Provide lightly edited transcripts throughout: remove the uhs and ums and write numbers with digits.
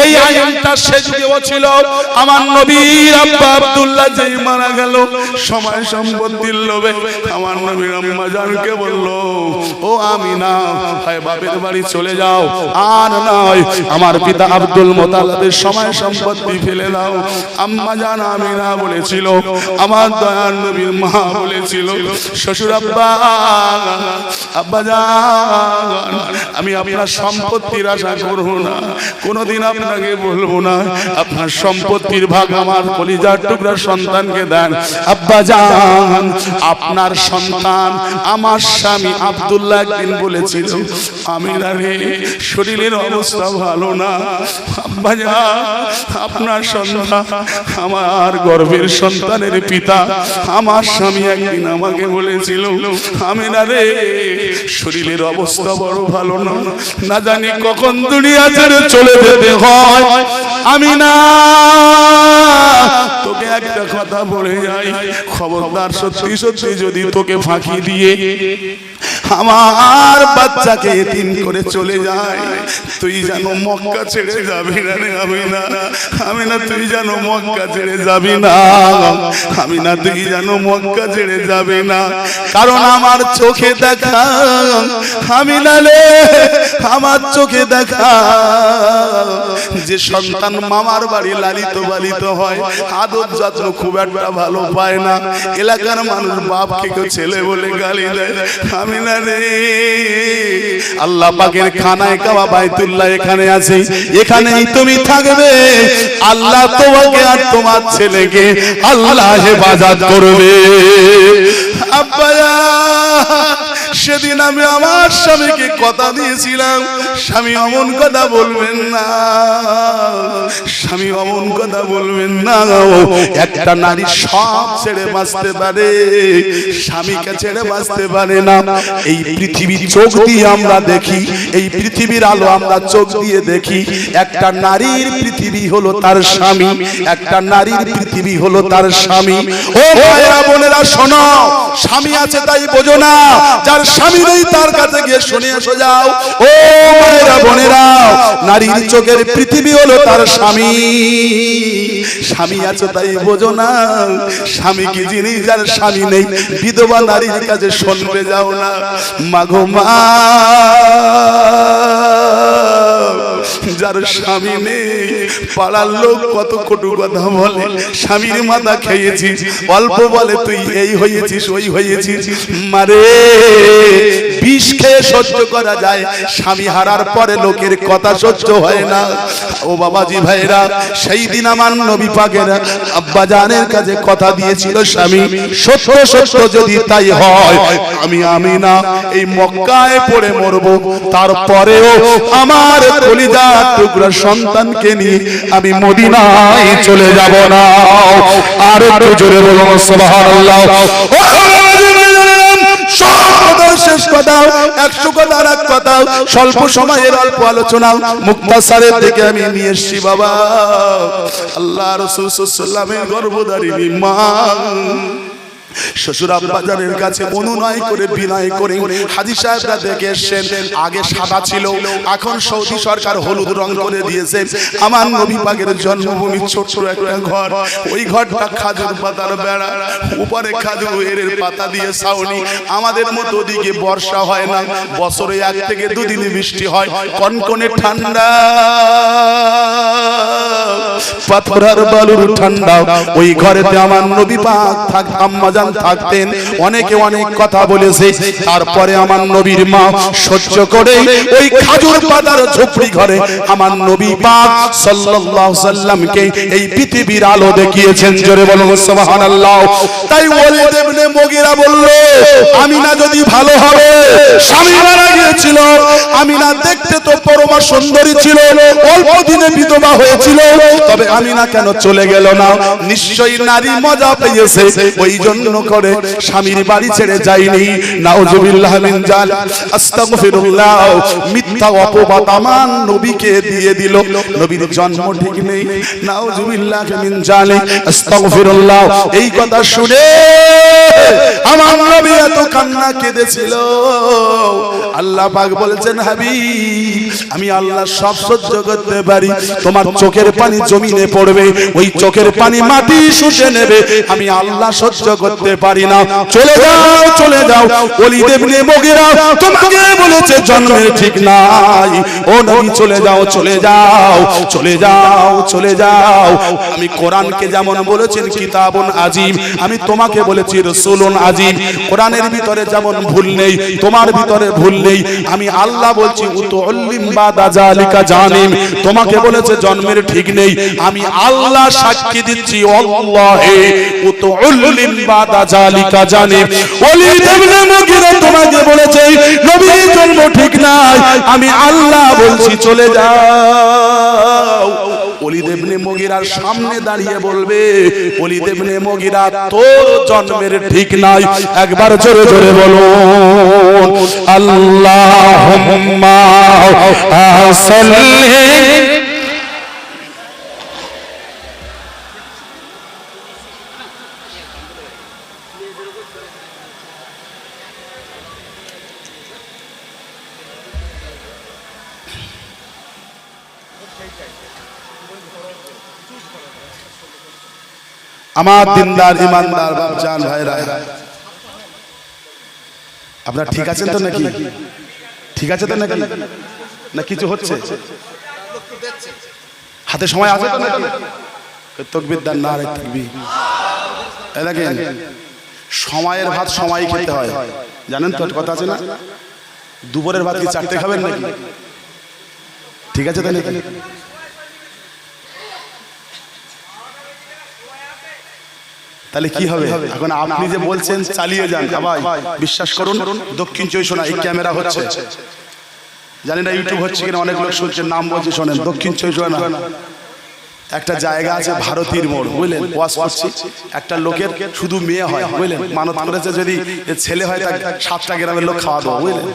এই আইনটা সে যুগেও ছিল। আমার নবীর আব্বা আব্দুল্লাহ যেই মারা গেল, সময় সম্পত্তির লোভে আমার নবীর আম্মা জানকে বলল, ও আমিনা, হয় বাপের বাড়ি চলে যাও, আর নয় আমার পিতা আব্দুল মুত্তালিবের সময় সম্পত্তি ফেলে দাও। আম্মা জান আমিনা বলেছিল, আমার দয়ার নবীর মা বলেছিল, শ্বশুর আব্বা, আব্বা জান, আমি আপনার সম্পত্তির আশা করব না, কোনোদিন আপনাকে বলবো না আপনার সম্পত্তির ভাগ আমার কলিজার টুকরা সন্তানকে দেন। আব্বা জান, আপনার সন্তান আমার স্বামী আব্দুল্লাহ একদিন বলেছিল, আমিনা রে, শরীরের অবস্থা ভালো না, আব্বা জান, আপনার সন্তান, আমার গর্ভের সন্তানের পিতা আমার স্বামী একদিন আমাকে বলেছিল, আমিনা রে, শরীরের অবস্থা বড় ভালো না, না জানি কখন দুনিয়া ছেড়ে চলে যেতে হয়। আমিনা, তোকে একটা কথা বলে যাই, খবরদার সত্যি সত্যি যদি তোকে ফাঁকি দিয়ে আমার বাচ্চাকে এতিম করে চলে যায়, তুই যেন মক্কা ছেড়ে যাবি না রে আমিনা। আমিনা, তুই যেন মক্কা ছেড়ে যাবি না, আমিনা, তুই যেন মক্কা ছেড়ে যাবি না, কারণ আমার চোখে দেখা, আমিনা রে, আমার চোখে দেখা যে সন্তান মামার বাড়ি লালিত পালিত হয়, আদর যত্ন খুব একটা ভালো পায় না, এলাকার মানুষ বাপকে কেউ ছেলে বলে গালি দেয়। আমিনা রে, আল্লাহ পাকের খানায় কাবা বাইতুল্লাহ এখানে আছে, এখানেই তুমি থাকবে, আল্লাহ তোমাকে আর তোমার ছেলেকে আল্লাহ হেফাজত করবে। আব্বা, সেদিন আমি আমার স্বামীকে কথা দিয়েছিলাম, স্বামী অমন কথা বলবেন না, স্বামী অমন কথা বলবেন না। একটা নারী সব ছেড়ে বাঁচতে পারে, স্বামীকে ছেড়ে বাঁচতে পারে না। এই পৃথিবীর চোখ দিয়ে আমরা দেখি, এই পৃথিবীর আলো আমরা চোখ দিয়ে দেখি। একটা নারীর পৃথিবী হলো তার স্বামী, একটা নারীর পৃথিবী হলো তার স্বামী। ও ভাইরা বোনেরা শোনো, স্বামী আছে তাই বোঝো না, যার স্বামী নেই তার কাছে গিয়ে শুনে এসো যাও। ও ভাইরা বোনেরা, নারীর চোখের পৃথিবী হলো তার স্বামী। স্বামী আছে তাই বোঝো না, স্বামী কি জিনিস, যার স্বামী নেই বিধবা নারীর কাছে শুনবে যাও না। মাগো মা, যার স্বামী নেই পাড়ার লোক কত কটু কথা বলে, স্বামীর মাথা খেয়েছিস, অল্প বলে তুই এই হয়েছিস ওই হয়েছিস। মারে, বিষ খেয়ে সহ্য করা যায়, স্বামী হারার পরে লোকের কথা সহ্য হয় না। ও বাবাজি ভাইরা, সেই দিন আমার নবী পাকের আব্বা জানের কাছে কথা দিয়েছিল, স্বামী সত্য সত্য যদি তাই হয়, আমি আমিনা এই মক্কায় পড়ে মরবো, তারপরেও আমার কলিজার টুকরা সন্তানকে নিয়ে আমি মদিনায় চলে যাব না। আর একটু জোরে বলুন সুবহানাল্লাহ। শেষ কথা, 100 কথার এক কথা, স্বল্প সময়ের অল্প আলোচনা, মুক্তাসারের দিকে আমি নিয়ে এসছি। বাবা, আল্লাহ রাসূল সাল্লাল্লাহু আলাইহি ওয়াসাল্লামের গর্ভধারিণী মা শ্বশুর আব্বাজানের কাছে অনুনয় করে বিনয় করে হাজী সাহেবরা দেখে এসেছেন। আগে সাদা ছিল, এখন সৌদি সরকার হলুদ রং করে দিয়েছে। আমার নবী পাকের জন্মভূমি ছোট্ট একটা ঘর, ওই ঘরটা খাজুর পাতার বেড়া, উপরে খাজুরের পাতা দিয়ে ছাউনি। আমাদের মতো ওদিকে বর্ষা হয় না, বছরে 1 থেকে 2 দিন বৃষ্টি হয়, কনকনে ঠান্ডা, পাথরের বালুর ঠান্ডা। ওই ঘরেতে আমার নবী পাক আম্মা জান থাকতেন। অনেকে অনেক কথা বলেছে, তারপরে আমার নবীর মা সহ্য করে ওই খাজুর পাতার ঝুপড়ি ঘরে আমার নবী পাক সাল্লাল্লাহু আলাইহি সাল্লামকে এই পৃথিবীর আলো দেখিয়েছেন। জোরে বলুন সুবহানাল্লাহ। তাই ওয়ালিদ ইবনে মুগীরা বলল, আমিনা যদি ভালো হবে, স্বামী মারা গিয়েছিল, আমিনা দেখতে তো পরমা সুন্দরী ছিল, অল্প দিনে বিধবা হয়েছিল, তবে আমি আমিনা কেন চলে গেল না? নিশ্চয়ই নারী মজা পেয়েছে, ওই জন্য করে স্বামীর বাড়ি ছেড়ে যায়নি। নাউজুবিল্লাহ মিন জালিক, আস্তাগফিরুল্লাহ। মিথ্যা অপবাদ আমার নবীকে দিয়ে দিল, নবীর জন্ম ঠিক নেই। নাউজুবিল্লাহ মিন জালিক, আস্তাগফিরুল্লাহ। এই কথা শুনে আমার নবী এত কান্না কেঁদেছিল। আল্লাহ পাক বলেছেন, হাবিব আমি আল্লাহ সব সহ্য করতে পারি, তোমার চোখের পানি জমিনে পড়বে, ওই চোখের পানি মাটি শুষে নেবে, আমি আল্লাহ সহ্য করতে পারি না। চলে যাও, চলে যাও। ওলীদ ইবনে মুগীরা তোমাকে বলেছে জন্মের ঠিক নাই। ও নবী চলে যাও, চলে যাও, চলে যাও, চলে যাও। আমি কোরআনকে যেমন বলেছেন কিতাবুন আজিম, আমি তোমাকে বলেছি রাসূলুন আজিম। কোরআনের ভিতরে যেমন ভুল নেই, তোমার ভিতরে ভুল নেই। আমি আল্লাহ বলছি উতুল্লিম বাদা জালিকা জানিম, তোমাকে বলেছে জন্মের ঠিক নেই, আমি আল্লাহ সাক্ষী দিচ্ছি আল্লাহে উতুল্লিম বাদা জালিকা জানিম। ওলীদ ইবনে মুগীরা তোমাকে বলেছে নবীর জন্ম ঠিক নাই, আমি আল্লাহ বলছি চলে যাও। ওলীদ ইবনে মুগীরার সামনে দাঁড়িয়ে বলবে, ওলীদ ইবনে মুগীরা তোর জন্মের ঠিক নাই। একবার জোরে জোরে বলো আল্লাহুম্মা সাল্লি। আমার দিনদার ইমানদার বাপজান ভাইরা, আপনারা ঠিক আছেন তো নাকি? ঠিক আছে তো নাকি? না কিছু হচ্ছে? হাতে সময় আছে তো নাকি? তাকবীর দেন, নারে তাকবীর। এই দেখেন, সময়ের ভাত সময় খেতে হয়, জানেন তো কথা আছে না? দুপুরের ভাত কি চারটে খাবেন নাকি? ঠিক আছে তো নাকি? তাহলে কি হবে? এখন আপনি যে বলছেন চালিয়ে যান, ভাই বিশ্বাস করুন, দক্ষিণ চব্বিশ পরগনা এই ক্যামেরা হচ্ছে, জানি না ইউটিউব হচ্ছে কিনা, অনেক লোক শুনছেন, নাম বলছে শোনেন। দক্ষিণ চব্বিশ পরগনা একটা জায়গা আছে ভারতীর মোড়, বুঝলেন? ওয়াজ করছি, একটা লোকের শুধু মেয়ে হয়, বুঝলেন? মানত করেছে যদি ছেলে হয় তার 7টা গ্রামের লোক খাওয়া দেবো, বুঝলেন?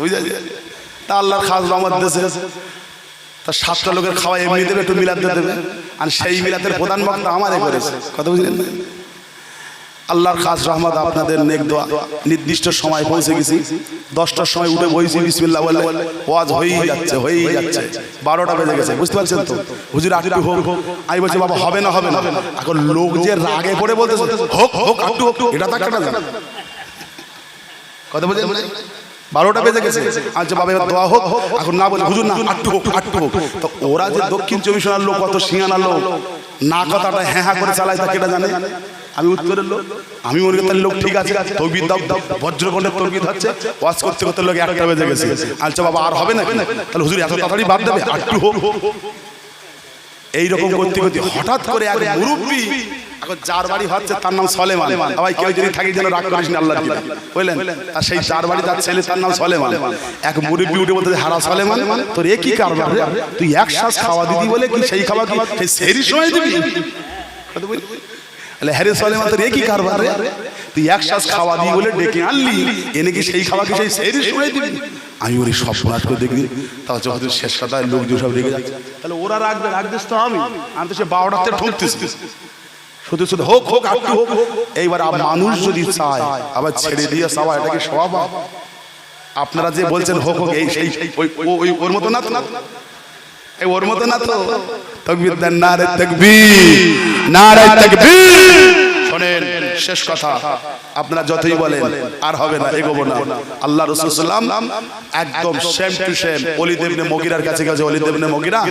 বুঝলেন? তা আল্লাহর খাস রহমত দেশে তা 7টা লোকের খাওয়া এমনি দেবে, একটু মিলাদ দেবে, আর সেই মিলাদের প্রধান বক্তা আমারে করেছে, কথা বুঝলেন? আল্লাহর খাস রহমত, আপনাদের নেক দোয়া। নির্দিষ্ট সময় পৌঁছে গেছি, 10টার সময় উঠে বইছি, বিসমিল্লাহ বলে ওয়াজ হয়েই যাচ্ছে, হয়েই যাচ্ছে, 12টা বেজে গেছে, বুঝতে পারছেন তো? হুজুর একটু হোক, আমি বলছি বাবা হবে না, হবে না। এখন লোক যে রাগে পড়ে বলতেছে হোক হোক একটু হোক, এটা তা কাটা যাবে, কথা বলছেন? 12টা বেজে গেছে, আচ্ছা বাবা এবার দোয়া হোক, এখন না বলে হুজুর না একটু হোক, একটু হোক। তো ওরা যে দক্ষিণ চব্বিশ পরগনার লোক, কত সিঙ্গানা লোক, না কথাটা হ্যাঁ হ্যাঁ করে চালায়, তা কেটা জানে? আমি উত্তরের লোক, আমি মনে করি তার লোক ঠিক আছে, তকবীর দাও দাও, বজ্রকণ্ঠের তকবীর হচ্ছে, ওয়াজ করতে করতে লোক 1টা বেজে গেছে। আচ্ছা বাবা আর হবে না, তাহলে হুজুর এত তাড়াতাড়ি বাদ দেবে, একটু হোক। এইরকম করতে করতে হঠাৎ করে এক মুরব্বী, এখন যার বাড়ি হচ্ছে তার নাম সলেমান, ভাই কেউ যদি থাকি যেন রাগ করিস না আল্লাহর দিলে, বুঝলেন? আর সেই যার বাড়ি তার ছেলে, তার নাম সলেমান। এক মুরব্বী উঠে বলতে, হারা সলেমান তোর এ কি কারবার, তুই এক শ্বাস খাওয়া দিদি বলে কি সেই খাওয়া কি সেই সেহরির সময় দিবি? হ্যারে সলেমান তোর এ কি কারবার, তুই এক শ্বাস খাওয়া দিই বলে ডেকে আনলি, এনে কি সেই খাওয়া কি সেই সেহরির সময় দিবি? আমি ওর সব শোনাট করে দেখবি, তাহলে যখন শেষ কথায় লোকজন সব রেগে যাচ্ছে, তাহলে ওরা রাখবে, রাখদিস তো আমি তো সে 12টাতে ঠুকতেছি, শুধু শুধু হোক হোক একটু হোক। এইবার মানুষ যদি চায় আবার ছেড়ে দিয়ে চাওয়া, এটা কি স্বভাব? আপনারা যে বলছেন হোক হোক, এই সেই ওর মতো না তো, এই ওর মতো না তো। তাকবীর দেন, নারে তাকবীর, নারে তাকবীর। শোনেন শেষ কথা, আপনারা যতই বলেন আর হবে না, এগোবো না। আল্লাহ রাসূল সাল্লাল্লাহু আলাইহি ওয়াসাল্লাম একদম সেম টু সেম ওলীদ ইবনে মুগীরার কাছে গেছে, ওলীদ ইবনে মুগীরা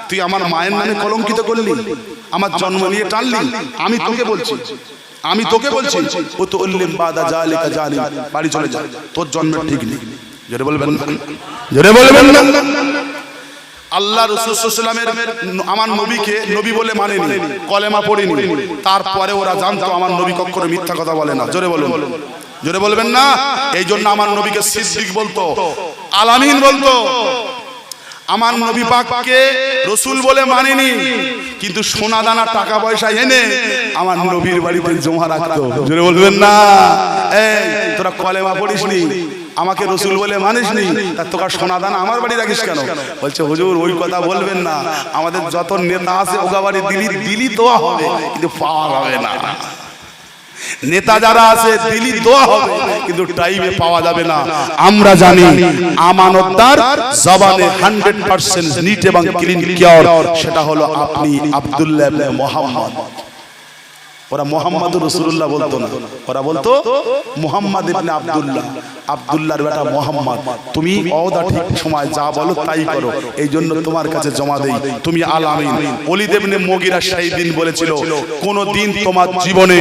তুই আমার মায়ের নামে কলঙ্কিত করলি, আমার জন্ম নিয়ে টানলি, আমি তোকে বলছি, আমি তোকে বলছি ও তো উল্লিম বাদা জালিকা জানি, বাড়ি চলে যা, তোর জন্ম ঠিক নেই। জোরে বলবেন না, জোরে বলবেন না। আল্লাহ রাসূল সাল্লাল্লাহু আলাইহি ওয়াসাল্লামের আমার নবীকে নবী বলে মানেনি, কলেমা পড়েনি, তারপরে ওরা জানতো আমার নবী কখনো মিথ্যা কথা বলে না। জোরে বলুন, জোরে বলবেন না। এই জন্য আমার নবীকে সিদ্দিক বলতো, আলামিন বলতো। আমার নবী পাককে রসুল বলে মানেনি, কিন্তু সোনা দানা টাকা পয়সা এনে আমার নবীর বাড়িতে জমা রাখতো। জোরে বলবেন না? এই তোরা কলেমা পড়িসনি, আমাকে রসুল বলে মানিসনি, তার তোর সোনা দানা আমার বাড়ি রাখিস কেন? বলছে হুজুর ওই কথা বলবেন না, আমাদের যত নেতা আছে ওগা বাড়ি দিলি দোয়া হবে, কিন্তু পাওয়া যাবে না। নেতা যারা আছে দিলি দোয়া হবে, কিন্তু টাইমে পাওয়া যাবে না। আমরা জানি আমানতদার জবানে 100% নিট এবং ক্লিন কিওর, সেটা হলো আপনি আব্দুল্লাহ ইবনে মুহাম্মদ। ওরা মুহাম্মাদুর রাসূলুল্লাহ বলতো না, ওরা বলতো মুহাম্মদ ইবনে আব্দুল্লাহ, আব্দুল্লাহর বেটা মুহাম্মদ। তুমি ওদা ঠিক সময় যা বলো তাই করো, এই জন্য তোমার কাছে জমা দেই, তুমি আল আমিন। ওলীদ ইবনে মুগীরা সেই দিন বলেছিল, কোন দিন তোমার জীবনে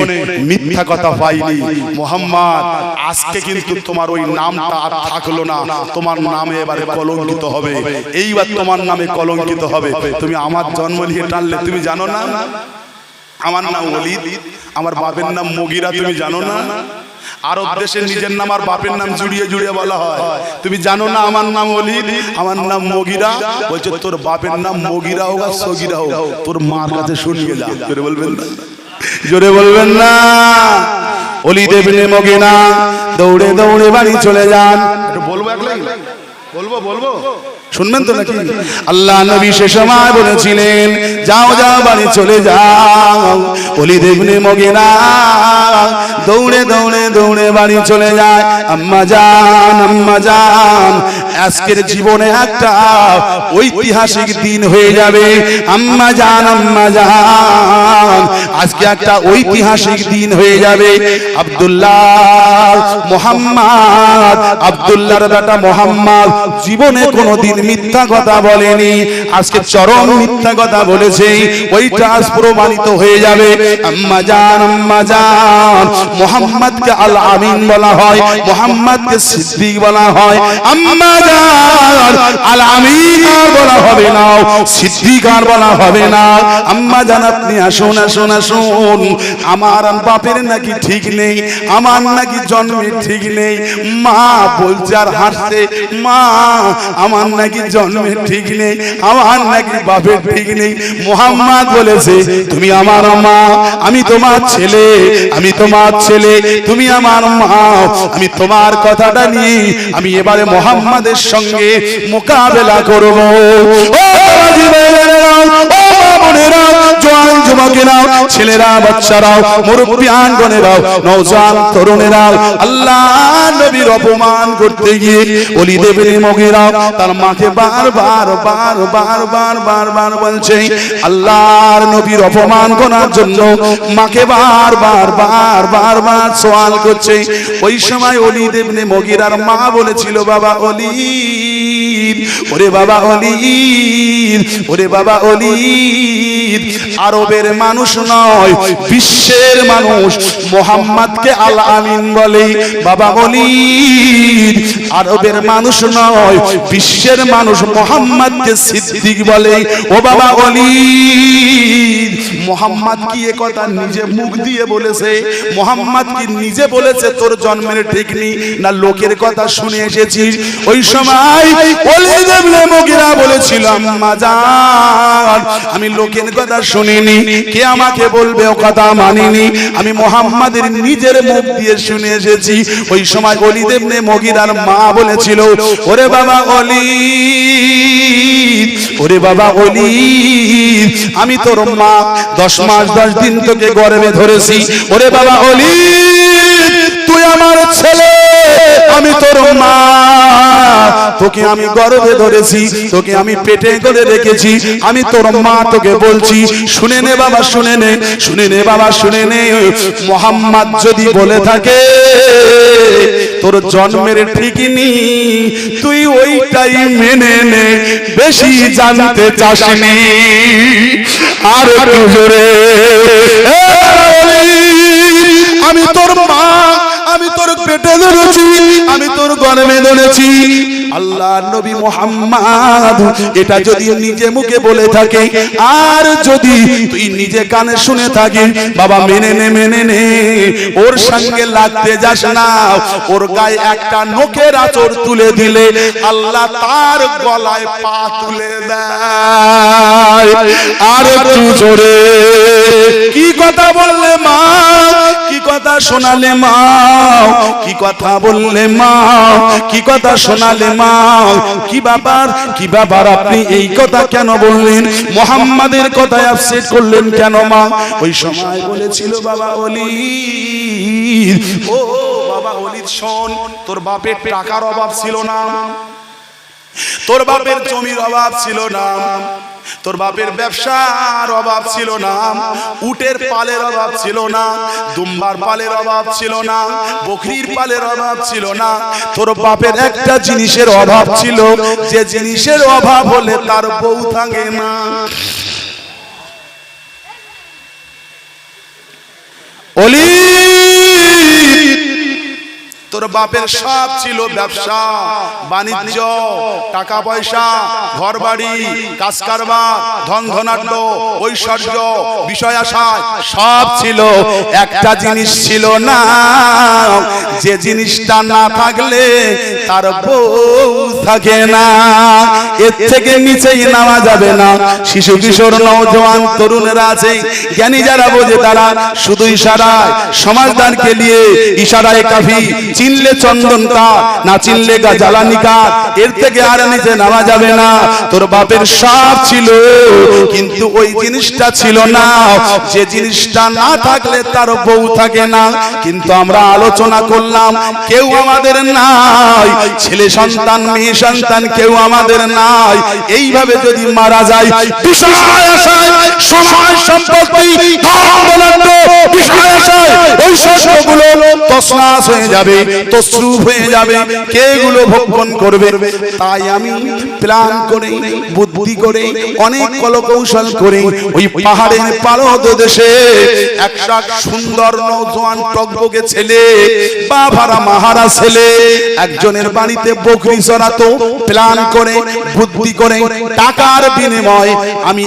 মিথ্যা কথা পাইনি মুহাম্মদ, আজকে কিন্তু তোমার ওই নামটা আর থাকলো না, তোমার নামে এবারে কলঙ্কিত হবে, এইবার তোমার নামে কলঙ্কিত হবে। তুমি আমার জন্ম নিয়ে টানলে, তুমি জানো না আমার নাম ওলীদ, আমার বাপের নাম মুগীরা, তুমি জানো না? আরব দেশে নিজের নাম আর বাপের নাম জুড়িয়ে জুড়িয়ে বলা হয়, তুমি জানো না আমার নাম ওলীদ, আমার নাম মুগীরা? বলছে তোর বাপের নাম মুগীরা হোক আর সগীরা হোক, তোর মার কাছে শুনিয়ে যা। জোরে বলবেন না? জোরে বলবেন না? ওলীদ ইবনে মুগীরা দৌড়ে দৌড়ে বাড়ি চলে যান। একটু বলবো, একলাই বলবো শুনবেন তো নাকি? আল্লাহ নবী সে সময় বলেছিলেন, যাও যাও বাড়ি চলে যাও। ওলীদ ইবনে মুগীরা দৌড়ে দৌড়ে দৌড়ে বাড়ি চলে যায়। আম্মা জান, আম্মা জান, আজকের জীবনে একটা ঐতিহাসিক দিন হয়ে যাবে। আম্মা জান, আম্মা জান, আজকে একটা ঐতিহাসিক দিন হয়ে যাবে। আব্দুল্লাহ মুহাম্মদ, আব্দুল্লাহর বেটা মুহাম্মদ জীবনে কোনোদিন মিথ্যা কথা বলেনি, আজকে চরম মিথ্যা কথা বলেছে, ওইটা আজ প্রমাণিত হয়ে যাবে। আম্মা জান, আম্মা জান, মুহাম্মদকে আল আমিন বলা হয়, মুহাম্মদকে সিদ্দিক বলা হয়। আম্মা জান, আল আমিন আর বলা হবে না, সিদ্দিক আর বলা হবে না। আম্মা জান আপনি আসুন আসুন আসুন, আমার বাপের নাকি ঠিক নেই, আমার নাকি জন্মের ঠিক নেই। মা বলছে আর হাসছে, মা আমার নাকি জন্মের ঠিক নেই, আমার নাকি বাপের ঠিক নেই। মুহাম্মদ বলেছে, তুমি আমার মা, আমি তোমার ছেলে, আমি তোমার ছেলে, তুমি আমার মা, আমি তোমার কথাটা নিয়ে আমি এবারে মুহাম্মাদের সঙ্গে মোকাবেলা করব। জওয়ান যুবকেরাও, ছেলেরা, বাচ্চারাও, মুরব্বিয়ানগণেরাও, নওজওয়ান তরুণেরাও, আল্লাহ নবীর অপমান করতে গিয়ে ওলীদ ইবনে মুগীরা তার মাকে বারবার বলছে, আল্লাহর নবীর অপমান করার জন্য মাকে বারবার সওয়াল করছে। ওই সময় ওলীদ ইবনে মুগীরার মা বলেছিল, বাবা ওলীদ, ওরে বাবা ওলীদ, ওরে বাবা ওলীদ, আরবের মানুষ নয় বিশ্বের মানুষ মুহাম্মদকে আল আমিন বলে। বাবা ওলীদ, আরবের মানুষ নয় বিশ্বের মানুষ মুহাম্মদকে সিদ্দিক বলে। ও বাবা ওলীদ, মুহাম্মদ কি এ কথা নিজে মুখ দিয়ে বলেছে? মুহাম্মদ কি নিজে বলেছে তোর জন্মের ঠিক নেই, না লোকের কথা শুনে এসেছিস? ওই সময় ওলীদ ইবনে মুগীরা বলেছিল, আম্মা জান, আমি লোকের কথা শুনিনি, কে আমাকে বলবে ও কথা মানিনি, আমি মুহাম্মাদের নিজের মুখ দিয়ে শুনে এসেছি। ওই সময় ওলীদ ইবনে মুগীরার মা বলেছিল, ওরে বাবা ওলীদ, ওরে বাবা ওলীদ, আমি তোর মা 10 মাস 10 দিন তোকে গর্ভে ধরেছি। ওরে বাবা ওলীদ, তুই আমার ছেলে, আমি তোর মা, তোকে আমি গর্ভে ধরেছি, তোকে আমি পেটে করে রেখেছি, আমি তোর মা, তোকে বলছি শুনে নে বাবা, শুনে নে, শুনে নে বাবা, শুনে নে। মুহাম্মদ যদি বলে থাকে তোর জন্মের ঠিক নেই, তুই ওইটাই মেনে নে, বেশি জানতে চাসনি। আর একটু জোরে, আমি তোর মা, আমি তোর পেটে ধরেছি, আমি তোর গর্ভে ধরেছি। আল্লাহ নবী মুহাম্মদ এটা যদি নিজে মুখে বলে থাকে, আর যদি তুই নিজে কানে শুনে থাকিস, বাবা মেনে নে, ওর সঙ্গে লাগতে যাস না। ওর গায়ে একটা নখের আঁচড় তুলে দিলে আল্লাহ তার গলায় পা তুলে দেয়। আর একটু জোরে কি কথা বললে মা, কি কথা শোনালে মা, কি কথা বললে মা, কি কথা শোনালে মা, কি ব্যাপার আপনি এই কথা কেন বললেন, মুহাম্মাদের কথায় আপসেট করলেন কেন মা? ওই সময় বলেছিল বাবা ওলীদ, ও বাবা ওলীদ শোন, তোর বাপের টাকার অভাব ছিল না, তোর বাপের জমির অভাব ছিল না, তোর বাপের ব্যবসার অভাব ছিল না, উটের পালের অভাব ছিল না, দুম্বার পালের অভাব ছিল না, বকরির পালের অভাব ছিল না। তোর বাপের একটা জিনিসের অভাব ছিল, যে জিনিসের অভাব হলে তার বউ থাকে না। ওলি তোর বাপের সব ছিল ব্যবসা বাণিজ্য, টাকা পয়সা, ঘর বাড়ি, কাজ কারবার, ধন ধনাঢ্য, ঐশ্বর্য, বিষয় আশা সব ছিল, একটা জিনিস ছিল না, যে জিনিসটা না থাকলে তার বউ থাকে না। এর থেকে নিচেই নামা যাবে না। শিশু কিশোর নওজোয়ান তরুণেরা আছে, জ্ঞানী যারা বোঝে তারা শুধু ইশারায় সমাজদারকে নিয়ে ইশারায় কাফি, চিনলে চন্দন কাঠ, না চিনলে জ্বালানি কাঠ, এর থেকে আর নিচে নামা যাবে না। তোর বাপের সব ছিল, কিন্তু ওই জিনিসটা ছিল না, যে জিনিসটা না থাকলে তার বউ থাকে না। কিন্তু আমরা আলোচনা করলাম, কেউ আমাদের নাই, ছেলে সন্তান মেয়ে সন্তান কেউ আমাদের নাই। এইভাবে যদি মারা যায়, বিষয় আশায় সময় সম্পত্তি বিষয় আশায় ঐশ্বর্যগুলো তছনছ হয়ে যাবে, তছরূপ হয়ে যাবে, কে এগুলো ভক্ষণ করবে? তাই আমি প্ল্যান করে, বুদ্ধি করে, অনেক কলকৌশল করে ওই পাহাড়ের পাদদেশে একটা সুন্দর নওজোয়ান টকবকে ছেলে, বাভারা মাহারা ছেলে একজনের বাড়িতে বকরি চড়াতো। প্ল্যান করে, বুদ্ধি করে, টাকার বিনিময়ে আমি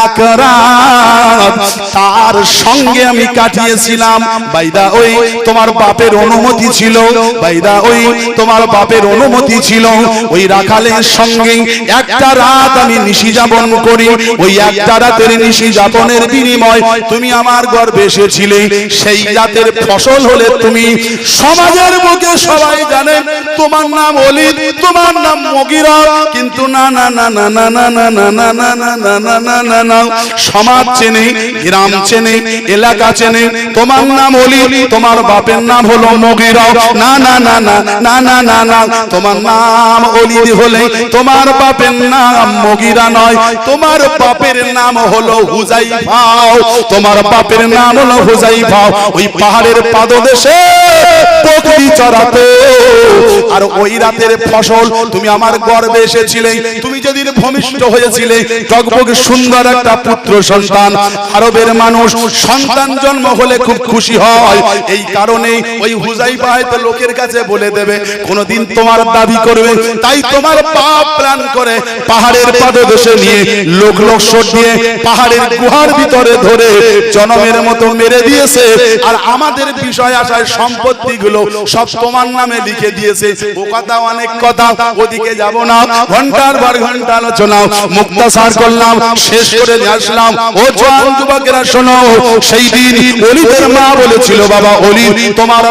এক রাত তার সঙ্গে আমি কাটিয়েছিলাম। বাইদা ওই তোমার বাপের অনুমতি ছিল, বাইদা ওই তোমার বাপের অনুমতি ছিল, ওই রাখালের সঙ্গে একটা রাত আমি নিশি যাপন করি। ওই একটা রাতের নিশি যাপনের বিনিময় তুমি আমার গর্ভে এসেছিলে। সেই রাতের ফসল হলে তুমি। সমাজের মুখে সবাই জানে তোমার নাম ওলীদ, তোমার নাম মুগীরা, কিন্তু না না না না না না না না না না না না না না না না, সমাজ চেনে, গ্রাম চেনে, এলাকা চেনে, তোমার নাম ওলীদ, তোমার বাপের নাম হলো মুগীরা। না না না না না না না না, তোমার নাম ওলীদ হলে তোমার বাপের নাম মুগীরা নয়, তোমার বাপের নাম হলো হুযাইফা, তোমার বাপের নাম হলো হুযাইফা। ওই পাহাড়ের পাদদেশে বকরি চড়াতো, আর ওই রাতের ফসল তুমি আমার গর্ভে এসেছিলে। তুমি যেদিন ভূমিষ্ঠ হয়েছিলে, টকবকে সুন্দর একটা পুত্র সন্তান। আরবের মানুষ সন্তান জন্ম হলে খুব খুশি হয়, এই কারণে ওই হুযাইফা হয়তো লোকের কাছে বলে দেবে, কোনদিন তোমার দাবি করবে। তাই তোমার বাপ প্ল্যান করে পাহাড়ের পাদদেশে নিয়ে লোক দিয়ে পাহাড়ের গুহার ভিতরে ধরে জনমের মতো মেরে দিয়েছে, আর আমাদের বিষয় আশায় সম্পত্তি গুলো সব তোমার নামে লিখে দিয়েছে। ও কথা অনেক কথা, ওদিকে যাব না। ঘন্টার পর ঘন্টা আলোচনা মুক্তাসার করলাম, শেষ করে আসলাম। ও জওয়ান যুবকেরা শোনো, সেই দিন ওলীদের মা বলেছিল, বাবা ওলীদ তোমার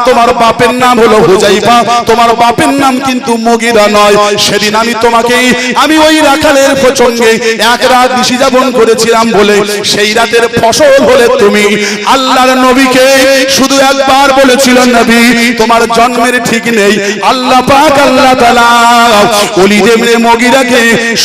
তোমার বাপের নাম হলো হুযাইফা, তোমার বাপের নাম কিন্তু মুগীরা নয়। সেদিন আমি তোমাকে আমি ওই রাখালের প্রসঙ্গে এক রাত নিশি যাপন করেছিলাম বলে সেই রাতের ফসল হলে তুমি। আল্লাহর নবীকে শুধু একবার বলেছিল, নবী তোমার জন্মের ঠিক নেই। আল্লাহ পাক আল্লাহ তাআলা ওলীদ ইবনে মুগীরাকে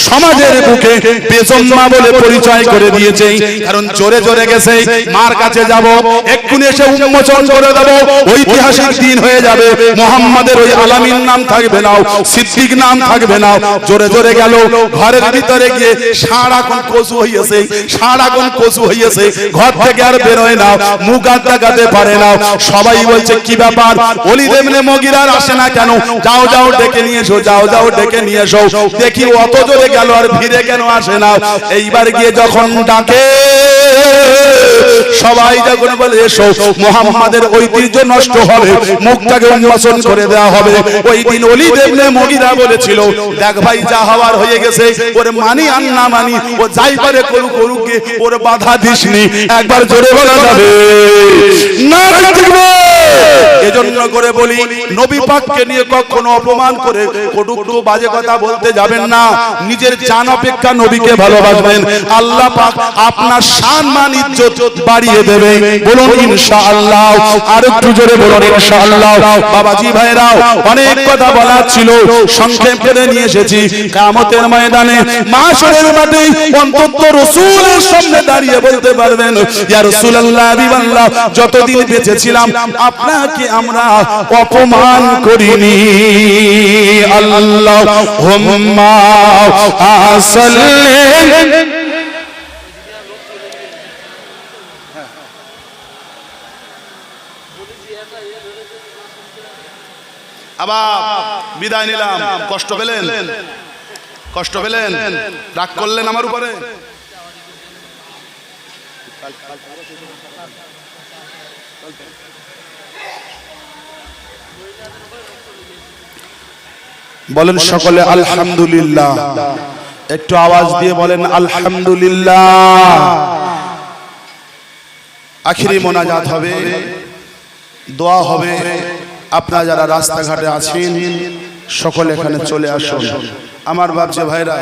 সমাজের বুকে বেজম্মা বলে পরিচয় করে দিয়েছে। কারণ জোরে জোরে গেছে, মার কাছে যাব, এক্ষুনি এসে উন্মোচন করে দেব, ঐতিহাসিক দিন হয়ে যাবে। মুহাম্মাদের ওই আলামিন নাম থাকবে না, সিদ্দিক নাম থাকবে না, জোরে জোরে গেল ঘরের ভিতরে গিয়ে সারাক্ষণ কচু হইয়াছে, সারাক্ষণ কচু হইয়াছে, ঘর থেকে আর বেরোয় না, মুখ হাত দেখাতে পারে না। সবাই বলছে কি ব্যাপার, ওলীদ ইবনে মুগীরা আসে না কেন? যাও যাও ডেকে নিয়ে এসো, যাও যাও ডেকে নিয়ে এসো। দেখি অত জোরে গেল আর ফিরে কেন আসে না? এইবার গিয়ে যখন ডাকে সবাই যখন বলে এসো, মুহাম্মাদের ঐতিহ্য নষ্ট হবে, মুখটাকে উন্মোচন করে দেওয়া হবে। ওই দিন ওলীদ ইবনে মুগীরা বলেছিল, দেখ ভাই যা হওয়ার হয়ে গেছে, ওর মানি আর না মানি, ও যাই পারে করুক করুক, ওর বাধা দিসনি। একবার জোরে বলা যাবে না? এজন্য করে বলি, নবী পাককে নিয়ে কখনো অপমান করে কটূক্তি বাজে কথা বলতে যাবেন না। নিজের জান অপেক্ষা নবীকে ভালোবাসবেন, আল্লাহ পাক আপনার সম্মান ইজ্জত বাড়িয়ে দেবে। বলুন ইনশাআল্লাহ। আর একটু জোরে বলুন ইনশাআল্লাহ। বাবাজি ভাইরা, অনেক কথা বলার ছিল, সংক্ষেপ করে নিয়ে এসেছি। কিয়ামতের ময়দানে মাশরের মাঠে অন্তত রাসূলের সামনে দাঁড়িয়ে বলতে পারবেন, ইয়া রাসূলুল্লাহ, হাবিবাল্লাহ, যতদিন বেঁচে ছিলাম আপনাকে আমরা অপমান করিনি। আল্লাহুম্মা সাল্লি। আবার বিদায় নিলাম। কষ্ট পেলেন? কষ্ট পেলেন? রাগ করলেন আমার উপরে? বলেন সকলে আলহামদুলিল্লাহ। একটু আওয়াজ দিয়ে বলেন আলহামদুলিল্লাহ। আখিরি মোনাজাত হবে, দোয়া হবে। আপনারা যারা রাস্তাঘাটে আছেন সকলে এখানে চলে আসুন। আমার বাপজি ভাইরা,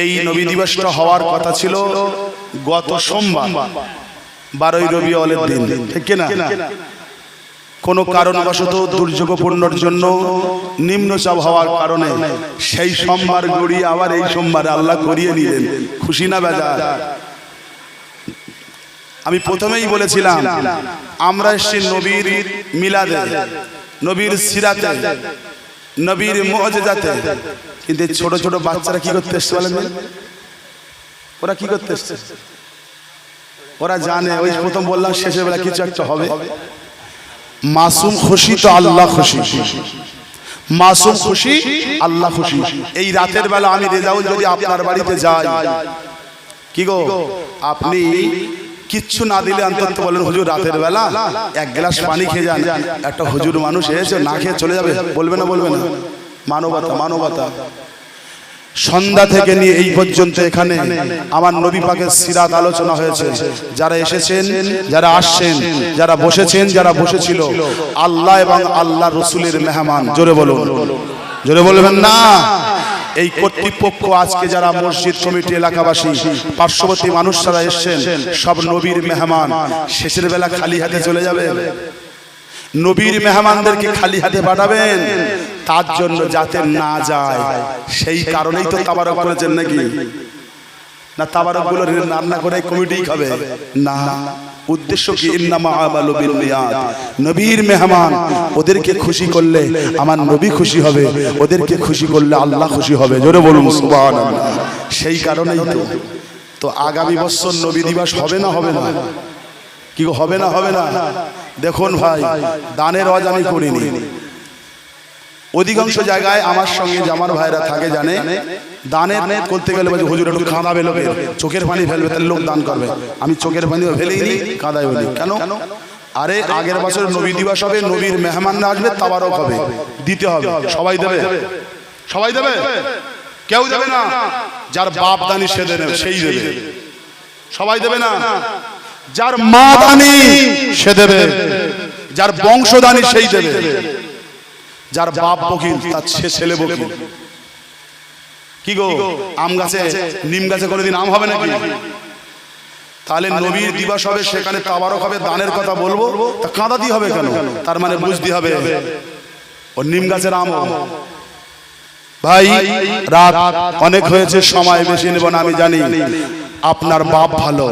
এই নবী দিবসটা হওয়ার কথা ছিল গত সোমবার 12ই রবিউলের দিন, ঠিক না? কোনো কারণবশত দুর্যোগপূর্ণর জন্য নিম্নচাপ হওয়ার কারণে সেই সোমবার গড়িয়ে আবার এই সোমবারে আল্লাহ করিয়ে নিলেন। খুশি না বেজার? আমি প্রথমেই বলেছিলাম আমরা এসেছি নবীর মিলাদে, নবীর সিরাতে, নবীর মুআজিজাতে। কিন্তু ছোট ছোট বাচ্চারা কি করতে এসছে বলেন? ওরা কি করতে এসছে? ওরা জানে, ওই প্রথম বললাম শেষের বেলা কিছু একটা হবে। মাসুম খুশি তো আল্লাহ খুশি, মাসুম খুশি আল্লাহ খুশি। এই রাতের বেলা আমি রেজাউল যদি আপনার বাড়িতে যাই, কি গো আপনি কিচ্ছু না দিলে অন্তত বলেন হুজুর রাতের বেলা এক গ্লাস পানি খেয়ে যান। একটা হুজুর মানুষ এসে না খেয়ে চলে যাবে, বলবে না? বলবে না? মানবতা, মানবতা। সন্ধ্যা থেকে নিয়ে এই পর্যন্ত এখানে আমার নবী পাকের সিরাত আলোচনা হয়েছে। যারা এসেছেন, যারা আসছেন, যারা বসেছেন, যারা বসেছিল, আল্লাহ এবং আল্লাহ রসুলের মেহমান। জোরে বলুন, জোরে বলবেন না? এই কর্তৃপক্ষ আজকে যারা মসজিদ কমিটি, এলাকাবাসী, পার্শ্ববর্তী মানুষ যারা এসছেন, সব নবীর মেহমান। শেষের বেলা খালি হাতে চলে যাবে? নবীর মেহমানদেরকে খালি হাতে পাঠাবেন, তার জন্য যাতে না যায়। সেই কারণেই তো তাবারক করেছেন নাকি? না তাবারক গুলো রান্না করে কমিটি খাবে না? উদ্দেশ্য কি? ইন্নামা আমালু বিন্নিয়াত। নবীর মেহমান, ওদেরকে খুশি করলে আমার নবী খুশি হবে, ওদেরকে খুশি করলে আল্লাহ খুশি হবে। জোরে বলুন সুবহানাল্লাহ। সেই কারণেই তো আগামী বছর নবী দিবস হবে না? হবে না? কি হবে না? হবে না? দেখুন ভাই, দানের ওয়াজ আমি করিনি। অধিকাংশ জায়গায় আমার সঙ্গে জামার ভাইরা থাকে, জানে দানের করতে গেলে হুজুর একটু কাঁদাবে, লোকের চোখের পানি ফেলবে, তাহলে লোক দান করবে। আমি চোখের পানিও ফেলেইনি, কাঁদাই বলি কেন? আরে আগের বছর নবী দিবস হবে, নবীর মেহমানরা আসবে, তাবারক হবে, দিতে হবে। সবাই দেবে? সবাই দেবে? কেউ দেবে না। যার বাপ দানি সে দেবে, সেই দেবে। সবাই দেবে না। যার মা দানি সে দেবে, যার বংশদানি সেই দেবে। যার বাপ বকিল তার ছেলে বকিল। কি গো, আম গাছে নিম গাছে কোনোদিন আম হবে নাকি? তাহলে নবীর দিবস হবে, সেখানে তাবারক হবে, দানের কথা বলবো, তা কাঁদা দিয়ে হবে কেন? তার মানে বুঝতে হবে ও নিম গাছের আম। ভাই রাত অনেক হয়েছে, সময় বেশি নেব না, আমি জানি আপনার বাপ ভালো,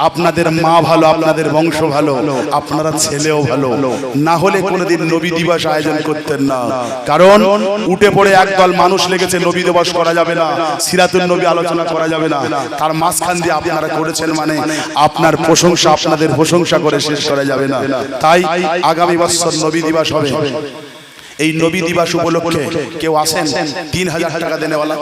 আপনাদের মা ভালো, আপনাদের বংশ ভালো, আপনারা ছেলেও ভালো, না হলে কোনোদিন নবী দিবস আয়োজন করতেন না। কারণ উঠে পড়ে একদল মানুষ লেগেছে, নবী দিবস করা যাবে না, সিরাতুল নবী আলোচনা করা যাবে না, তার মাঝখান দিয়ে আপনারা করেছেন, মানে আপনার প্রশংসা, আপনাদের প্রশংসা করে শেষ করা যাবে না। তাই আগামী বছর নবী দিবস হবে। এই নবী দিবস উপলক্ষে কেউ আসেন 3000 টাকা দেনেওয়ালা?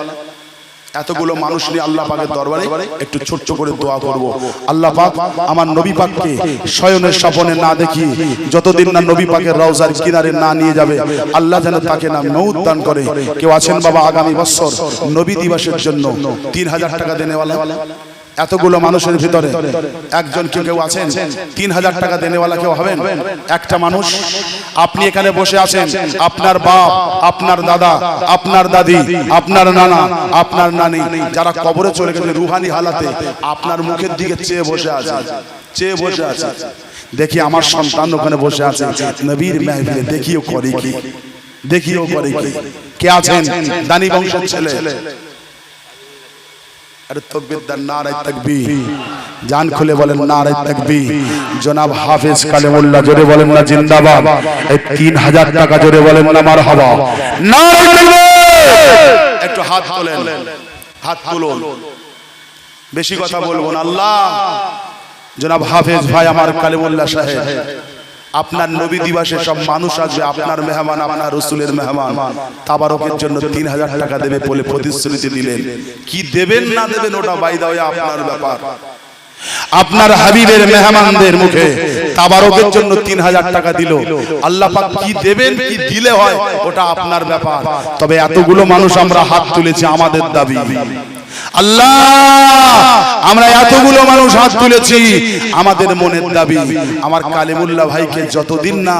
এতগুলো মানুষ নিয়ে আল্লাহ পাকের দরবারে একটু ছোট্ট করে দোয়া করব। আল্লাহ পাক আমার নবী পাককে শয়নের স্বপ্নে না দেখি, যতদিন না নবী পাকের রওজার কিনারে না নিয়ে যাবে, আল্লাহ যেন তাকে না মউত দান করে। কেউ আছেন বাবা আগামী বছর নবী দিবসের জন্য 3000 টাকা দেনেওয়ালা? এতগুলো মানুষের ভিতরে একজন কেউ আছেন 3000 টাকা দেনেওয়ালা? কেউ হবেন? একটা মানুষ। আপনি এখানে বসে আছেন, আপনার বাপ, আপনার দাদা, আপনার দাদি, আপনার নানা, আপনার নানি যারা কবরে চলে গেছে রুহানি হালাতে, আপনার মুখের দিকে চেয়ে বসে আছে, চেয়ে বসে আছে। দেখি আমার সন্তান ওখানে বসে আছে নবীর মাহফিলে, দেখিও করে কি, দেখিও করে কি। কে আছেন দানি বংশের ছেলে? জান খুলে বলেন নারায়ে তাকবীর। জনাব হাফেজ কালেমুল্লাহ জোরে বলেন না জিন্দাবাদ। এই 3000 টাকা জোরে বলেন না মারহাবা। নারায়ে তাকবীর। একটু হাত তোলেন, হাত তুলুন, বেশি কথা বলবো না। আল্লাহ জনাব হাফেজ ভাই আমার কালেমুল্লাহ সাহেব, আপনার নবী দিবসে সব মানুষ আসবে, আপনার মেহমান, আপনার রাসূলের মেহমান, তাবারকের জন্য 3000 টাকা দেবে বলে প্রতিশ্রুতি দিলেন। কি দেবেন না দেবেন ওটা বাইদা হয়ে আপনার ব্যাপার। আপনার হাবিবের মেহমানদের মুখে তাবারকের জন্য 3000 টাকা দিল, আল্লাহ পাক কি দেবেন কি দিলে হয় ওটা আপনার ব্যাপার। তবে এতগুলো মানুষ আমরা হাত তুলেছি, আমাদের দাবি আল্লাহ, আমরা এতগুলো মানুষ হাত তুলেছি, আমাদের মনের দাবি আমার কালিমুল্লাহ ভাইকে যতদিন না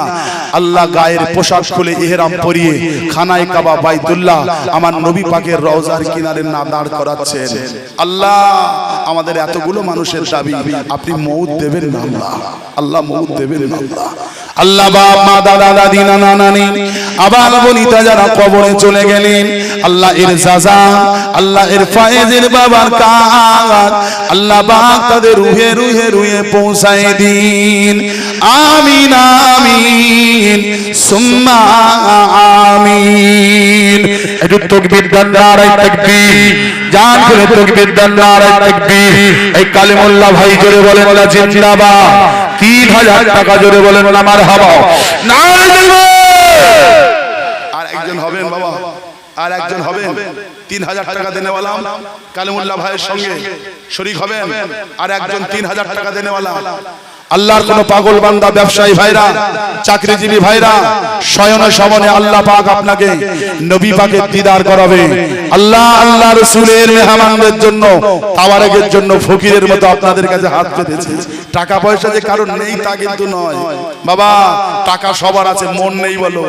আল্লাহ গায়ের পোশাক খুলে ইহরাম পরিয়ে খানায় কাবা বাইতুল্লাহ আমার নবী পাকের রওজার কিনারে না দাঁড় করাচ্ছেন, আল্লাহ আমাদের এতগুলো মানুষের দাবি আপনি মউত দেবেন না আল্লাহ, আল্লাহ মউত দেবেন না আল্লাহ। আল্লাহ বাপ মা দাদা দাদি নানা নানি আবাল বনিতা যারা কবরে চলে গেলেন, আল্লাহ এর জাযা, আল্লাহ এর ফায়েজের বাবার কাজ, আল্লাহ পাক তাদের রুহে রুহে রুহে পৌঁছায় দিন। আমিন আমিন সুম্মা আমিন। একটু তাকবীর দেন, নারায়ে তাকবীর। জান করে তাকবীর দেন, নারায়ে তাকবীর। এই কালিমুল্লাহ ভাই জোরে বলেন না জিন্দাবাদ। 3000 টাকা জোরে বলেন না মারহাবা। নারায়ে তাকবীর। আর একজন হবেন বাবা, আর একজন হবেন 3000 টাকা দেনেওয়ালা কালিমুল্লাহ ভাইয়ের সঙ্গে শরীক হবেন। আর একজন 3000 টাকা দেনেওয়ালা আল্লাহর কোন পাগল বান্দা, ব্যবসায়ী ভাইরা, চাকরিজীবী ভাইরা, শয়নে স্বপ্নে আল্লাহ পাক আপনাকে নবী পাকের দিদার করাবে। আল্লাহ আল্লাহ রাসূলের মেহমানদের জন্য, তাবারকের জন্য ফকিরের মতো আপনাদের কাছে হাত পেতেছে। টাকা পয়সা যে কারণ নেই তা কিন্তু নয় বাবা, টাকা সবার আছে, মন নেই বলো।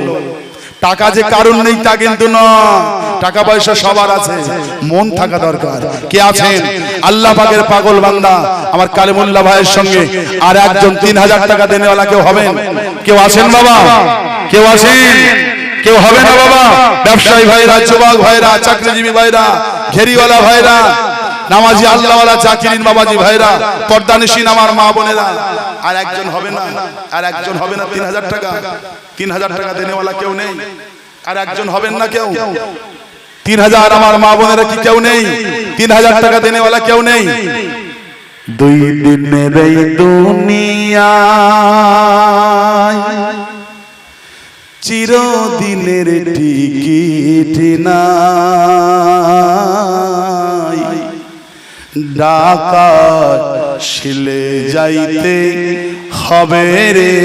টাকা যে কারণ নেই তা কিন্তু নয়, টাকা পয়সা সবার আছে, মন থাকা দরকার। কে আছেন আল্লাহ পাকের পাগল বান্দা আমার কালিমুল্লাহ ভাইয়ের সঙ্গে আর একজন 3000 টাকা দেনেওয়ালা কেউ হবেন? কেউ আছেন বাবা? কেউ আছেন? কেউ হবে না বাবা? ব্যবসায়ী ভাইরা, যুবক ভাইরা, চাকরিজীবী ভাইরা, ঘেরিওয়ালা ভাইরা, নামাজি আল্লাহওয়ালা জাকিরিন বাবাজি ভাইরা, পর্দানিশীন আমার মা বোনেরা, আর একজন হবে না? আর একজন হবে না 3000 টাকা? 3000 টাকা দেনেওয়ালা কেউ নেই? আর একজন হবেন না কেউ? 3000 আমার মা বোনেরা কি কেউ নেই? 3000 টাকা দেনেওয়ালা কেউ নেই? দুই দিনের এই দুনিয়ায় চিরদিনের টিকিট নাই, ঢাকা শিলে যাইতে হবে রে,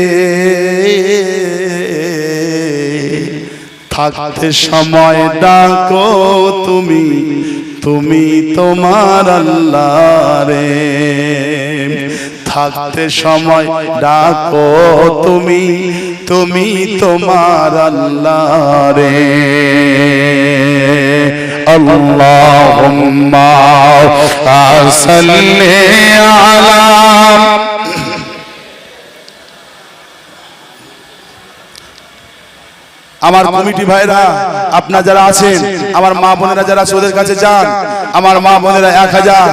থাকতে সময় ডাকো তুমি, তুমি তোমার আল্লাহ রে, থাকতে সময় ডাকো তুমি, তুমি তোমার আল্লাহ রে। আল্লাহুম্মা সাল্লি আলা আমার কমিটি ভাইরা আপনারা যারা আছেন, আমার মা বোনেরা যারা আছে ওদের কাছে যান। আমার মা বোনেরা 1000,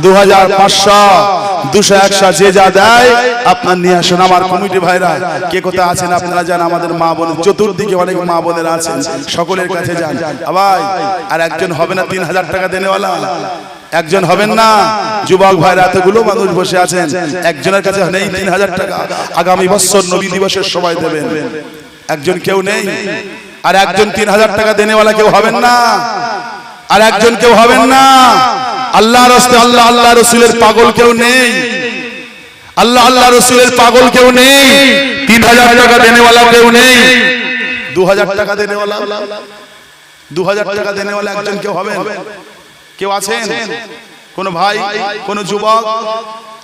2000, 500, 200, 100 যে যা দেয় আপনার নিয়ে আসুন। আমার কমিটি ভাইরা কে কোথায় আছেন আপনারা যান। আমাদের মা বোন চতুর্দিকে অনেক মা বোনেরা আছেন, সকলের কাছে যান। ভাই আর একজন হবে না 3000 টাকা দেনেওয়ালা? একজন হবেন না? যুবক ভাইরা এতগুলো মানুষ বসে আছেন, একজনের কাছে নেই 3000 টাকা? আগামী বছর নবী দিবসের সময় দেবেন। একজন কেউ নেই? আর একজন 3000 টাকা দেনেওয়ালা কেউ হবেন না? আর একজন কেউ হবেন না? আল্লাহর রাস্তে আল্লাহ আল্লাহ রাসূলের পাগল কেউ নেই? আল্লাহ আল্লাহ রাসূলের পাগল কেউ নেই? 3000 টাকা দেনেওয়ালা কেউ নেই? 2000 টাকা দেনেওয়ালা, 2000 টাকা দেনেওয়ালা একজন কেউ হবেন? কেউ আছেন? কোন ভাই, কোন যুবক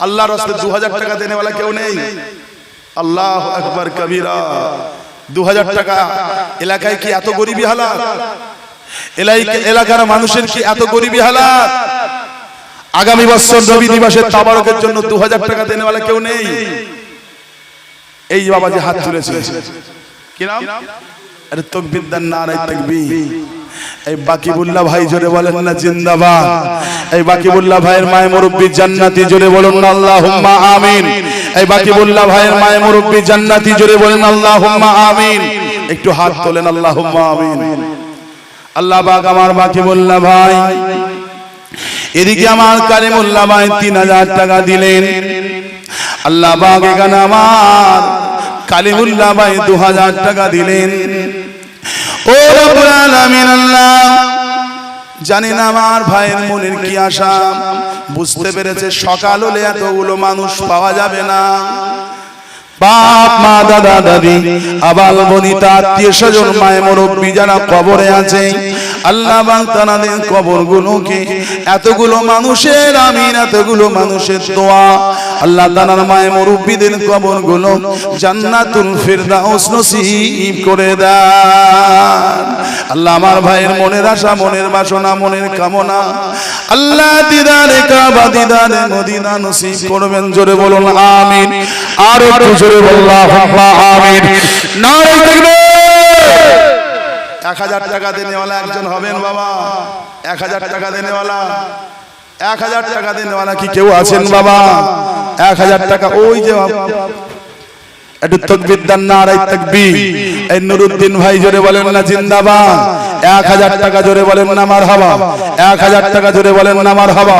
আল্লাহর রাস্তে 2000 টাকা দেনেওয়ালা কেউ নেই? আল্লাহু আকবার কবীরা। 2000 টাকা এলাকায় কি এত গরিবী হালাত? এলাকার মানুষের কি এত গরিবী হালাত? আগামী বছর নবী দিবসের তাবারকের জন্য 2000 টাকা দেনেওয়ালা কেউ নেই? এই বাবা যে হাত তুলেছে কি নাম? আরে তাকবীর দেন, নারায়ে তাকবীর। এই বাকিবুল্লাহ ভাই জোরে বলেন না জিন্দাবাদ। এই বাকিবুল্লাহ ভাইয়ের মায়ে মুরব্বি জান্নাতি, জোরে বলুন না আল্লাহুম্মা আমিন। এই বাকিবুল্লাহ ভাইয়ের মায়ে মুরব্বি জান্নাতি, জোরে বলেন আল্লাহুম্মা আমিন। একটু হাত তোলেন, আল্লাহুম্মা আমিন। আল্লাহ পাক আমার বাকিবুল্লাহ ভাই, এদিকে আমার কারিমুল্লাহ ভাই 3000 টাকা দিলেন। আল্লাহ পাক এখানে আমার কালিমুল্লাহ ভাই 2000 টাকা দিলেন। ও রব্বুল আলামিন আল্লাহ, জানি না আমার ভাইয়ের মনের কি আশা। বুঝতে পেরেছে সকাল হলে এতগুলো মানুষ পাওয়া যাবে না। বাপ মা দাদা দাদি আবাল বনিতা আত্মীয় স্বজন মায়ে মুরব্বি যারা কবরে আছে, আল্লাহ পাক তাদের কবরগুলোকে এতগুলো মানুষের আমিন, এতগুলো মানুষের দোয়া, আল্লাহ তাআলার মায়ে মুরব্বিদের কবরগুলো জান্নাতুল ফিরদাউস নসিব করে দেন। আল্লাহ আমার ভাইয়ের মনের আশা, মনের বাসনা, মনের কামনা আল্লাহ দিদারে কাবা, দিদারে মদিনা নসিব করবেন। জোরে বলুন আমিন। আর একটু জোরে বলুন আল্লাহুম্মা আমিন। নারে তাকবীর। 1000 টাকা দেনেওয়ালা একজন হবেন বাবা? 1000 টাকা দেনেওয়ালা, 1000 টাকা দেনেওয়ালা কি কেউ আছেন বাবা? 1000 টাকা ওই যে একটু তাকবীর দেন, নারে তাকবীর। এই নুরুদ্দিন ভাই জোরে বলেন না জিন্দাবাদ। 1000 টাকা জোরে বলেন না মারহাবা। 1000 টাকা জোরে বলেন না মারহাবা।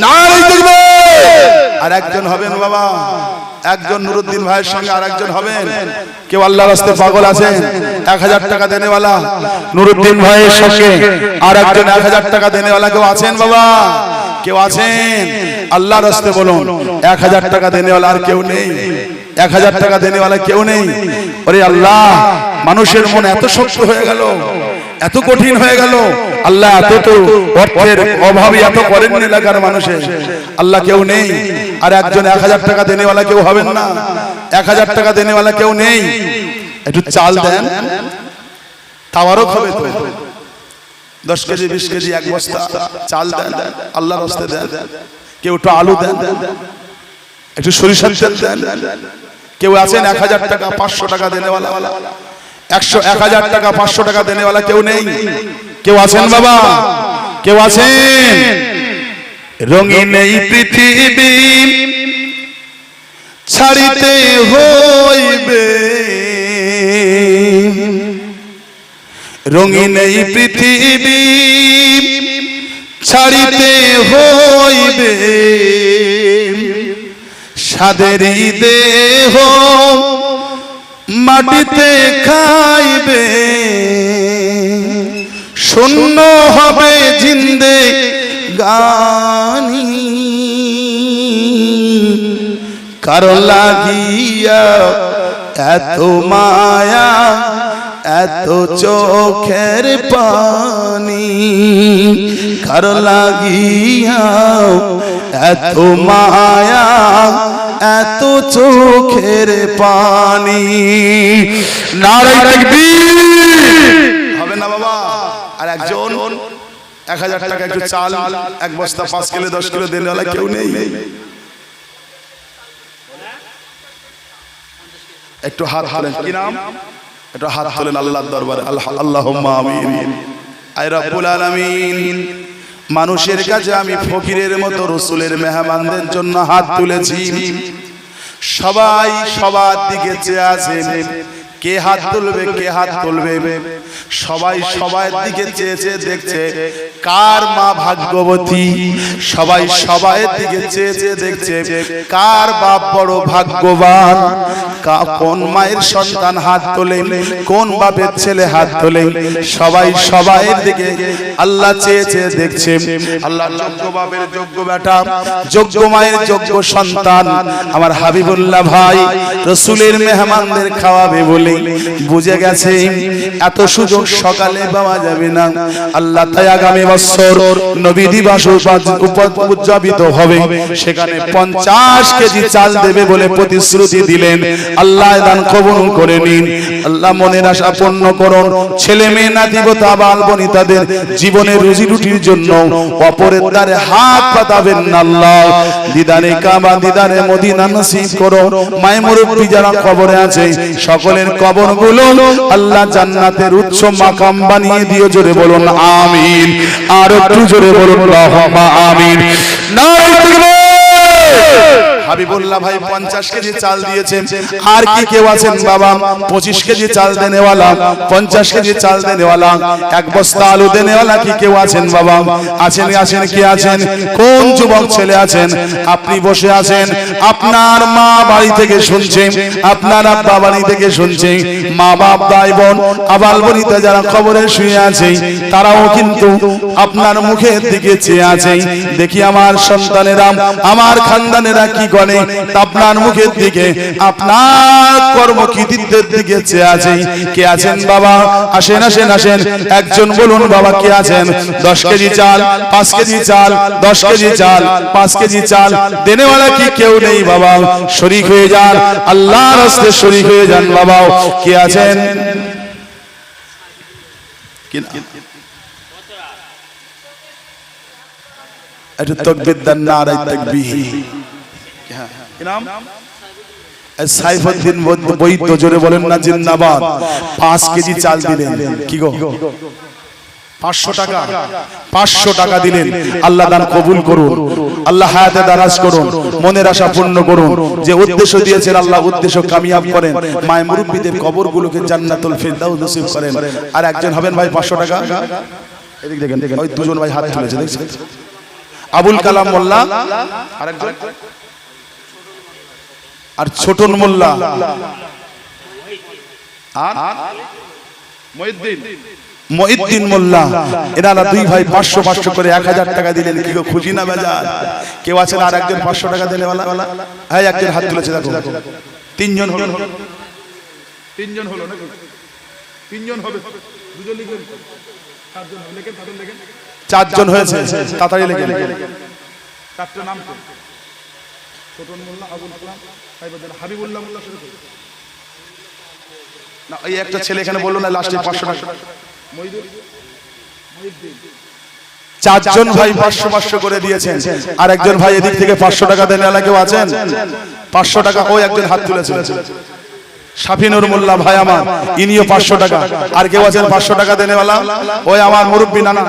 নারে তাকবীর। আর একজন হবেন বাবা? একজন নুরুদ্দিন ভাইয়ের সঙ্গে আর একজন হবেন? কেউ আল্লাহর রাস্তে পাগল আছেন? 1000 টাকা দেনেওয়ালা নুরুদ্দিন ভাইয়ের সঙ্গে আর একজন 1000 টাকা দেনেওয়ালা কেউ আছেন বাবা? কেউ আছেন? আল্লাহর রাস্তে বলুন 1000 টাকা দেনেওয়ালা আর কেউ নেই? 1000 টাকা দেনেওয়ালা কেউ নেই? ওরে আল্লাহ, মানুষের মন এত শক্ত হয়ে গেল, এত কঠিন হয়ে গেল। আল্লাহ এত তো অর্থের অভাবে এত করেন এলাকার মানুষের। আল্লাহ কেউ নেই? আর একজন 1000 টাকা দেনেওয়ালা কেউ হবেন না? 1000 টাকা দেনেওয়ালা কেউ নেই? একটু চাল দেন, তাওয়ারক হবে তো। 10 কেজি 20 কেজি 1 বস্তা চাল দেন, আল্লাহর রাস্তে দেন। কেউ একটু আলু দেন, একটু সরিষার তেল দেন। কেউ আছেন 1000 টাকা 500 টাকা দেনেওয়ালা? 1000 টাকা 500 টাকা দেনেওয়ালা কেউ নেই? কেউ আছেন বাবা? কেউ আছেন? রঙিন এই পৃথিবী ছাড়িতে হইবে, রঙিন এই পৃথিবী ছাড়িতে হইবে, সাদেরই দেহ মাটিতে খাইবে, শূন্য হবে জিন্দে গানি, কারো লাগিয়া এত মায়া, এত চোখের পানি, কারো লাগিয়া এত মায়া, এত চোখের পানি। নারে তাকবীর। হবে না বাবা? আর একজন 1000 টাকা একটু চাল 1 বস্তা 5 কিলো 10 কিলো দেনেওয়ালা কেউ নেই? একটু হাত হালেন। কি নাম? এটা হাত তোলেন আল্লাহর দরবারে, আল্লাহুম্মা আমিন। আয় রব্বুল আলামিন, মানুষের কাছে আমি ফকিরের মতো রাসূলের মেহমানদের জন্য হাত তুলেছি। সবাই সবার দিকে চেয়ে আছেন, কে হাত তুলবে, কে হাত তুলবে। সবাই সবার দিকে চেয়ে চেয়ে দেখছে কার মা ভাগ্যবতী। সবাই সবার দিকে চেয়ে চেয়ে দেখছে কার বাপ বড় ভাগ্যবান। কোন মায়ের সন্তান হাত তোলে, কোন বাপের ছেলে হাত তোলে। সবাই সবার দিকে আল্লাহ চেয়ে চেয়ে দেখছে। আল্লাহ যোগ্য বাপের যোগ্য বেটা, যোগ্য মায়ের যোগ্য সন্তান আমার হাবিবুল্লাহ ভাই রাসূলের মেহমানদের খাওয়াবে বলে বুঝে গেছে এত সুযোগ সকালে পাওয়া যাবে না। আল্লাহ তাই আগামী বছর নবী দিবস উদযাপিত হবে, সেখানে 50 কেজি চাল দেবে বলে প্রতিশ্রুতি দিলেন। আল্লাহ দান কবুল করে নিন। আল্লাহ মনের আশা পূর্ণ করুন। ছেলে মেয়ে নাতিবতা বাল বনিতাদের জীবনের রুজি রুটির জন্য অপরের দ্বারে হাত পাতাবেন না। আল্লাহ দিদারে কাবা দিদারে মদিনা নসিব করো। মায়ের মুরব্বি যারা কবরে আছে সকলের কবরগুলো আল্লাহ জান্নাতের উচ্চ মাকাম বানিয়ে দিও। জোরে বলুন আমিন। আর একটু জোরে বলুন আল্লাহুম্মা আমিন। নারে তাকবীর। হাবিবুল্লাহ ভাই 50 কেজি চাল দিয়েছেন। আর কি কেউ আছেন বাবা 25 কেজি চাল দেনেওয়ালা, 50 কেজি চাল দেনেওয়ালা, এক বস্তা আলু দেনেওয়ালা কি কেউ আছেন বাবা? আছেন, আছেন, কি আছেন? কোন যুবক ছেলে আছেন? আপনি বসে আছেন, আপনার মা বাড়ি থেকে শুনছে, আপনার আব্বা বাড়ি থেকে শুনছে, মা বাপ ভাই বোন আবাল বনিতা যারা কবরে শুয়ে আছে তারাও কিন্তু আপনার মুখের দিকে চেয়ে আছে। দেখি আমার সন্তানেরা, আমার খানদানেরা কি করে, আপনার মুখের দিকে, আপনার কর্মকৃতিত্বের দিকে চেয়ে আছে। কে আছেন বাবা? আসেন, আসেন, আসেন। একজন বলুন বাবা কে আছেন? 10 কেজি চাল, 5 কেজি চাল, 10 কেজি চাল, 5 কেজি চাল দেনেওয়ালা কি কেউ নেই বাবা? শরীক হয়ে যান, আল্লাহর রাস্তায় শরীক হয়ে যান বাবা। কে আছেন? একটু তাকবীর দেন, নারে তাকবীর। কি নাম? সাইফুদ্দিন বৈদ্য, জোরে বলেন না জিন্দাবাদ। 5 কেজি চাল দিলেন। কি গো 500 টাকা, 500 টাকা দিলেন। আল্লাহ দান কবুল করুন, আল্লাহ হায়াতে দারাজ করুন, মনের আশা পূর্ণ করুন। যে উদ্দেশ্য দিয়েছেন আল্লাহ উদ্দেশ্য কামিয়াব করেন। মায়ের মুরব্বিদের কবরগুলোকে জান্নাতুল ফেরদাউস নসিব করেন। আর একজন হবেন ভাই 500 টাকা। এদিক দেখেন, ওই দুজন ভাই হাত তুলেছে দেখছেন? আবুল কালাম মোল্লা আরেকজন, আর ছোটন মোল্লা আর মহিউদ্দিন মোল্লা। এনারা দুই ভাই 500 করে 1000 টাকা দিলেন। কি গো খুশি না বেজার? কেউ আছেন আর একজন 500 টাকা দেনেওয়ালা? হ্যাঁ, একজন হাত তুলেছে দেখো। 3 জন হলো, 3 জন হলো নাকি? 3 জন হবে, দুজন লিখেন, 4 জন হবে, লিখেন, তাদের লিখেন। 4 জন হয়েছে, তাড়াতাড়ি লিখেন। 4টা নাম তো ছোটন মোল্লা, আবুল কালাম, হাবিবুল্লাহ মোল্লা শুরু করুন না। এই একটা ছেলে এখানে বললো না লাস্টে 500 টাকা। 4 জন ভাই 500 করে দিয়েছেন। আর একজন ভাই এদিক থেকে 500 টাকা দেন। কেউ আছেন 500 টাকা? ওই একজন হাত তুলেছেন, শাফিনুর মোল্লা ভাই আমার, ইনিও 500 টাকা। আর কেউ আছেন 500 টাকা দেনেওয়ালা? ওই আমার মুরব্বি নানা,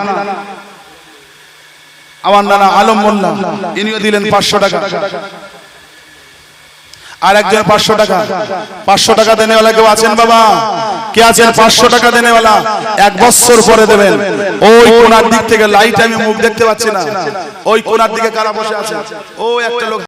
আমার নানা আলম মোল্লা, ইনিও দিলেন 500 টাকা। আর একজন 500 টাকা, 500 টাকা দেনেওয়ালা কেউ আছেন বাবা? কে আছেন 500 টাকা দেনেওয়ালা? 1 বছর পরে দেবেন। ওই কোনার দিক থেকে লাইট, আমি মুখ দেখতে পাচ্ছি না, ওই কোনার দিকে কারা বসে আছে? ও একটা লোক